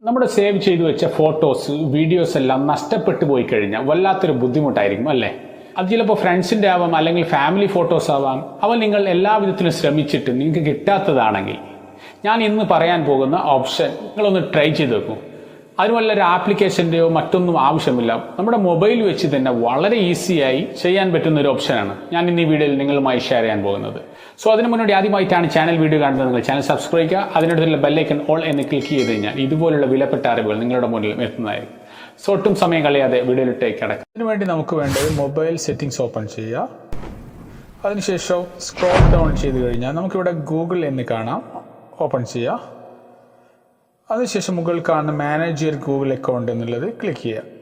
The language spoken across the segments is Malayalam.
നമ്മുടെ സേവ് ചെയ്തു വെച്ച ഫോട്ടോസ് വീഡിയോസ് എല്ലാം നഷ്ടപ്പെട്ടു പോയി കഴിഞ്ഞാൽ വല്ലാത്തൊരു ബുദ്ധിമുട്ടായിരിക്കും അല്ലേ? അത് ചിലപ്പോൾ ഫ്രണ്ട്സിൻ്റെ ആവാം, അല്ലെങ്കിൽ ഫാമിലി ഫോട്ടോസ് ആവാം. അവ നിങ്ങൾ എല്ലാവിധത്തിലും ശ്രമിച്ചിട്ട് നിങ്ങൾക്ക് കിട്ടാത്തതാണെങ്കിൽ ഞാൻ ഇന്ന് പറയാൻ പോകുന്ന ഓപ്ഷൻ നിങ്ങളൊന്ന് ട്രൈ ചെയ്ത് വെക്കൂ. അതിന് വല്ലൊരു ആപ്ലിക്കേഷൻ്റെയോ മറ്റൊന്നും ആവശ്യമില്ല. നമ്മുടെ മൊബൈൽ വെച്ച് തന്നെ വളരെ ഈസിയായി ചെയ്യാൻ പറ്റുന്ന ഒരു ഓപ്ഷനാണ് ഞാൻ ഇന്ന് ഈ വീഡിയോയിൽ നിങ്ങളുമായി ഷെയർ ചെയ്യാൻ പോകുന്നത്. സോ അതിന് മുന്നോടി ആദ്യമായിട്ടാണ് ചാനൽ വീഡിയോ കാണുന്നത്, നിങ്ങൾ ചാനൽ സബ്സ്ക്രൈബ് ചെയ്യുക. അതിനടുത്തുള്ള ബെല്ലൈക്കൺ ഓൾ എന്ന് ക്ലിക്ക് ചെയ്ത് കഴിഞ്ഞാൽ ഇതുപോലുള്ള വിലപ്പെട്ട അറിവുകൾ നിങ്ങളുടെ മുന്നിൽ എത്തുന്നതായിരിക്കും. സോ ഒട്ടും സമയം കളയാതെ വീഡിയോയിലേക്ക് കിടക്കാം. അതിനുവേണ്ടി നമുക്ക് വേണ്ടത് മൊബൈൽ സെറ്റിംഗ്സ് ഓപ്പൺ ചെയ്യുക. അതിനുശേഷം സ്ക്രോൾ ഡൗൺ ചെയ്ത് കഴിഞ്ഞാൽ നമുക്കിവിടെ ഗൂഗിൾ എന്ന് കാണാം, ഓപ്പൺ ചെയ്യുക. അതിനുശേഷം മുകളിൽ കാണുന്ന മാനേജ് ഗൂഗിൾ അക്കൗണ്ട് എന്നുള്ളത് ക്ലിക്ക് ചെയ്യുക.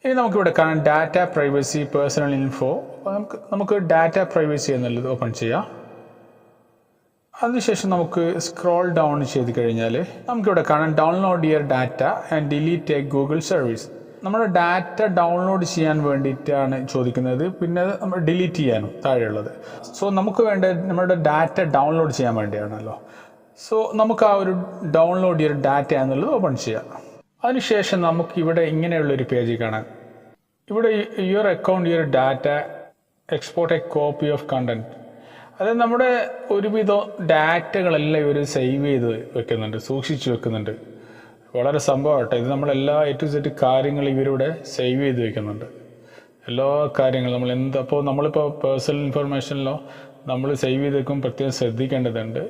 ഇനി നമുക്കിവിടെ കാണാം ഡാറ്റ പ്രൈവസി പേഴ്സണൽ ഇൻഫോ. നമുക്ക് ഡാറ്റ പ്രൈവസി എന്നുള്ളത് ഓപ്പൺ ചെയ്യാം. അതിനുശേഷം നമുക്ക് സ്ക്രോൾ ഡൗൺ ചെയ്ത് കഴിഞ്ഞാൽ നമുക്കിവിടെ കാണാം download your data and delete A Google service. നമ്മുടെ ഡാറ്റ ഡൗൺലോഡ് ചെയ്യാൻ വേണ്ടിയിട്ടാണ് ചോദിക്കുന്നത്, പിന്നെ നമ്മൾ ഡിലീറ്റ് ചെയ്യാനും താഴെയുള്ളത്. സോ നമുക്ക് വേണ്ട നമ്മുടെ ഡാറ്റ ഡൗൺലോഡ് ചെയ്യാൻ വേണ്ടിയാണല്ലോ. സോ നമുക്ക് ആ ഒരു ഡൗൺലോഡ് ചെയ്ത ഡാറ്റ എന്നുള്ളത് ഓപ്പൺ ചെയ്യാം. അതിനുശേഷം നമുക്ക് ഇവിടെ ഇങ്ങനെയുള്ളൊരു പേജ് കാണാം. ഇവിടെ your account your data export A copy of content. അതായത് നമ്മുടെ ഒരുവിധം ഡാറ്റകളെല്ലാം ഇവർ സേവ് ചെയ്ത് വെക്കുന്നുണ്ട്, സൂക്ഷിച്ച് വെക്കുന്നുണ്ട്. വളരെ സംഭവമാട്ടെ, ഇത് നമ്മളെല്ലാ A to Z കാര്യങ്ങൾ ഇവരിവിടെ സേവ് ചെയ്ത് വെക്കുന്നുണ്ട്. എല്ലാ കാര്യങ്ങളും നമ്മൾ അപ്പോൾ നമ്മളിപ്പോൾ പേഴ്സണൽ ഇൻഫർമേഷനിലോ നമ്മൾ സേവ് ചെയ്ത് വെക്കും, പ്രത്യേകം ശ്രദ്ധിക്കേണ്ടതുണ്ട്.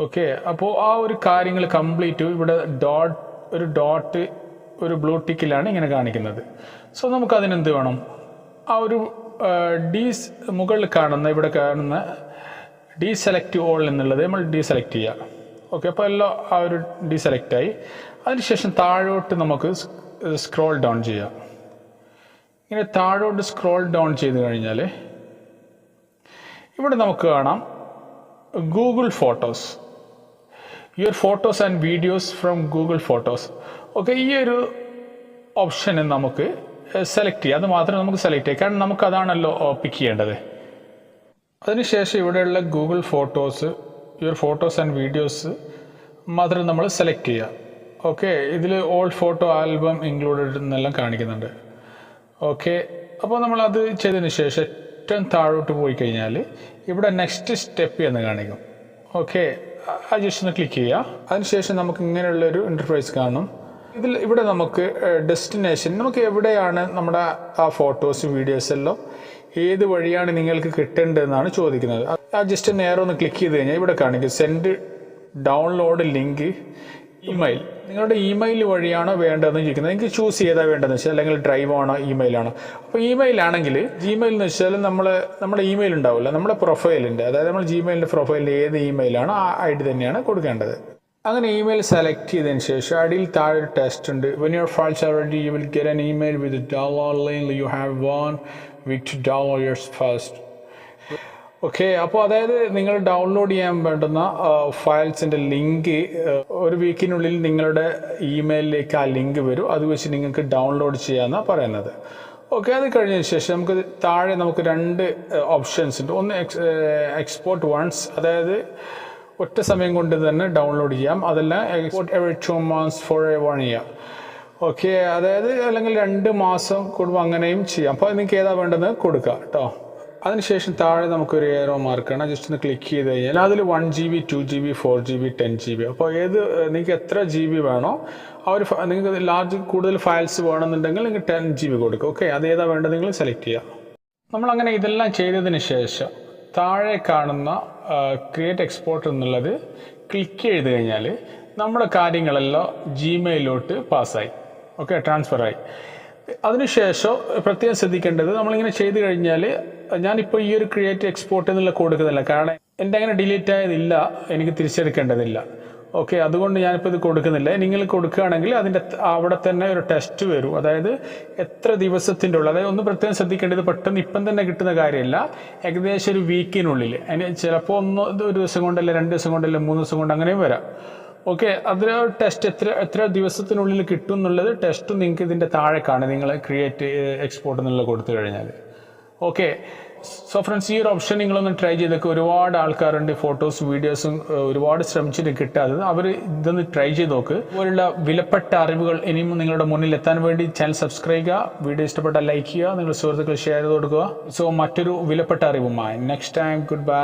ഓക്കെ, അപ്പോൾ ആ ഒരു കാര്യങ്ങൾ കംപ്ലീറ്റ് ഇവിടെ ഡോട്ട് ഒരു ബ്ലൂ ടിക്കിലാണ് ഇങ്ങനെ കാണിക്കുന്നത്. സോ നമുക്ക് അതിനെന്ത് വേണം? ആ ഒരു മുകളിൽ കാണുന്ന ഇവിടെ കാണുന്ന ഡീസെലക്ട് ഓൾ എന്നുള്ളത് നമ്മൾ ഡീസെലക്ട് ചെയ്യുക. ഓക്കെ, അപ്പോൾ എല്ലാം ആ ഒരു ഡീസെലക്റ്റായി. അതിനുശേഷം താഴോട്ട് നമുക്ക് സ്ക്രോൾ ഡൗൺ ചെയ്യാം. ഇങ്ങനെ താഴോട്ട് സ്ക്രോൾ ഡൗൺ ചെയ്ത് കഴിഞ്ഞാൽ ഇവിടെ നമുക്ക് കാണാം Google photos, your photos and videos from Google photos. Okay, ഈ ഒരു ഓപ്ഷന് നമുക്ക് സെലക്ട് ചെയ്യാം. അത് മാത്രമേ നമുക്ക് സെലക്ട് ചെയ്യാം, കാരണം നമുക്ക് അതാണല്ലോ പിക്ക് ചെയ്യേണ്ടത്. അതിനുശേഷം ഇവിടെയുള്ള Google photos, your photos and videos മാത്രം നമ്മൾ സെലക്ട് ചെയ്യുക. ഓക്കെ, ഇതിൽ ഓൾ ഫോട്ടോ ആൽബം ഇൻക്ലൂഡഡ് എന്നെല്ലാം കാണിക്കുന്നുണ്ട്. ഓക്കെ, അപ്പോൾ നമ്മളത് ചെയ്തതിന് ശേഷം ഏറ്റവും താഴോട്ട് പോയി കഴിഞ്ഞാൽ ഇവിടെ നെക്സ്റ്റ് സ്റ്റെപ്പ് എന്ന് കാണിക്കും. ഓക്കെ, ആ ജസ്റ്റ് ഒന്ന് ക്ലിക്ക് ചെയ്യുക. അതിനുശേഷം നമുക്ക് ഇങ്ങനെയുള്ളൊരു ഇൻ്റർഫേസ് കാണും. ഇവിടെ നമുക്ക് ഡെസ്റ്റിനേഷൻ, നമുക്ക് എവിടെയാണ് നമ്മുടെ ആ ഫോട്ടോസ് വീഡിയോസ് എല്ലാം ഏത് വഴിയാണ് നിങ്ങൾക്ക് കിട്ടേണ്ടതെന്നാണ് ചോദിക്കുന്നത്. ആ ജസ്റ്റ് നേരെ ഒന്ന് ക്ലിക്ക് ചെയ്ത് കഴിഞ്ഞാൽ ഇവിടെ കാണിക്കും സെൻഡ് ഡൗൺലോഡ് ലിങ്ക് ഇമെയിൽ. നിങ്ങളുടെ ഇമെയിൽ വഴിയാണോ വേണ്ടതെന്ന് ചോദിക്കുന്നത്. നിങ്ങൾക്ക് ചൂസ് ചെയ്താൽ വേണ്ടതെന്ന് വെച്ചാൽ, അല്ലെങ്കിൽ ഡ്രൈവ് ആണോ ഇമെയിലാണോ. അപ്പോൾ ഇമെയിൽ ആണെങ്കിൽ ജിമെയിൽ എന്ന് വെച്ചാൽ നമ്മുടെ ഇമെയിൽ ഉണ്ടാവില്ല, നമ്മുടെ പ്രൊഫൈലിൻ്റെ, അതായത് നമ്മൾ ജിമെയിലിൻ്റെ പ്രൊഫൈലിൽ ഏത് ഇമെയിലാണോ ആ ID തന്നെയാണ് കൊടുക്കേണ്ടത്. അങ്ങനെ ഇമെയിൽ സെലക്ട് ചെയ്തതിന് ശേഷം അടിയിൽ താഴെ ഒരു ടെസ്റ്റ് ഉണ്ട്. When your files are ready you will get an email with download link you have one week to download your first. Okay, അപ്പോൾ അതായത് നിങ്ങൾ ഡൗൺലോഡ് ചെയ്യാൻ വേണ്ടുന്ന ഫയൽസിൻ്റെ ലിങ്ക് ഒരു വീക്കിനുള്ളിൽ നിങ്ങളുടെ ഇമെയിലിലേക്ക് ആ ലിങ്ക് വരും. അത് വെച്ച് നിങ്ങൾക്ക് ഡൗൺലോഡ് ചെയ്യാമെന്നാണ് പറയുന്നത്. ഓക്കെ, അത് കഴിഞ്ഞതിന് ശേഷം നമുക്ക് താഴെ നമുക്ക് രണ്ട് ഓപ്ഷൻസ് ഉണ്ട്. ഒന്ന് എക്സ്പോർട്ട് വൺസ്, അതായത് ഒറ്റ സമയം കൊണ്ട് തന്നെ ഡൗൺലോഡ് ചെയ്യാം. അതല്ല export every 2 months for 1 year. Okay, അതായത് അല്ലെങ്കിൽ 2 മാസം കൂടുമ്പോൾ അങ്ങനെയും ചെയ്യാം. അപ്പോൾ നിങ്ങൾക്ക് ഏതാ വേണ്ടതെന്ന് കൊടുക്കുക കേട്ടോ. അതിനുശേഷം താഴെ നമുക്കൊരു ഏറോ മാർക്കാണ്, ജസ്റ്റ് ഒന്ന് ക്ലിക്ക് ചെയ്ത് കഴിഞ്ഞാൽ അതിൽ 1 GB 2 GB 4 GB 10 GB. അപ്പോൾ നിങ്ങൾക്ക് എത്ര GB വേണോ ആ ഒരു നിങ്ങൾക്ക് കൂടുതൽ ഫയൽസ് വേണമെന്നുണ്ടെങ്കിൽ നിങ്ങൾ 10 GB കൊടുക്കുക. ഓക്കെ, അത് ഏതാ വേണ്ടത് നിങ്ങൾ സെലക്ട് ചെയ്യുക. നമ്മളങ്ങനെ ഇതെല്ലാം ചെയ്തതിന് ശേഷം താഴെ കാണുന്ന ക്രിയേറ്റ് എക്സ്പോർട്ട് എന്നുള്ളത് ക്ലിക്ക് ചെയ്ത് കഴിഞ്ഞാൽ നമ്മുടെ കാര്യങ്ങളെല്ലാം ജിമെയിലോട്ട് പാസ്സായി. ഓക്കെ, ട്രാൻസ്ഫറായി. അതിനുശേഷം പ്രത്യേകം ശ്രദ്ധിക്കേണ്ടത്, നമ്മളിങ്ങനെ ചെയ്ത് കഴിഞ്ഞാൽ ഞാനിപ്പോൾ ഈ ഒരു ക്രിയേറ്റ് എക്സ്പോർട്ട് എന്നുള്ള കൊടുക്കുന്നില്ല, കാരണം എൻ്റെ അങ്ങനെ ഡിലീറ്റ് ആയതില്ല, എനിക്ക് തിരിച്ചെടുക്കേണ്ടതില്ല. ഓക്കെ, അതുകൊണ്ട് ഞാനിപ്പോൾ ഇത് കൊടുക്കുന്നില്ല. നിങ്ങൾ കൊടുക്കുകയാണെങ്കിൽ അതിൻ്റെ അവിടെ തന്നെ ഒരു ടെസ്റ്റ് വരും, അതായത് എത്ര ദിവസത്തിൻ്റെ ഉള്ളിൽ. അതായത് ഒന്ന് പ്രത്യേകം ശ്രദ്ധിക്കേണ്ടത്, പെട്ടെന്ന് ഇപ്പം തന്നെ കിട്ടുന്ന കാര്യമല്ല, ഏകദേശം ഒരു വീക്കിനുള്ളിൽ. അതിന് ചിലപ്പോൾ ഒരു ദിവസം കൊണ്ടല്ല, 2 ദിവസം കൊണ്ടല്ല, 3 ദിവസം കൊണ്ട് അങ്ങനെയും വരാം. ഓക്കെ, അതിൽ ടെസ്റ്റ് എത്ര ദിവസത്തിനുള്ളിൽ കിട്ടും എന്നുള്ളത് ടെസ്റ്റ് നിങ്ങൾക്ക് ഇതിൻ്റെ താഴെ കാണും, നിങ്ങൾ ക്രിയേറ്റ് എക്സ്പോർട്ട് എന്നുള്ളത് കൊടുത്തു കഴിഞ്ഞാൽ. ഓക്കെ, സോ ഫ്രണ്ട്സ്, ഈ ഒരു ഓപ്ഷൻ നിങ്ങളൊന്ന് ട്രൈ ചെയ്തൊക്കെ. ഒരുപാട് ആൾക്കാരുണ്ട് ഫോട്ടോസ് വീഡിയോസും ഒരുപാട് ശ്രമിച്ചിട്ട് കിട്ടാതെ. അവർ ഇതൊന്ന് ട്രൈ ചെയ്ത് നോക്ക്. ഇതുപോലുള്ള വിലപ്പെട്ട അറിവുകൾ ഇനിയും നിങ്ങളുടെ മുന്നിൽ എത്താൻ വേണ്ടി ചാനൽ സബ്സ്ക്രൈബ് ചെയ്യുക. വീഡിയോ ഇഷ്ടപ്പെട്ടാൽ ലൈക്ക് ചെയ്യുക, നിങ്ങളുടെ സുഹൃത്തുക്കൾ ഷെയർ ചെയ്ത് കൊടുക്കുക. സോ മറ്റൊരു വിലപ്പെട്ട അറിവുമായി നെക്സ്റ്റ് ടൈം. Good bye.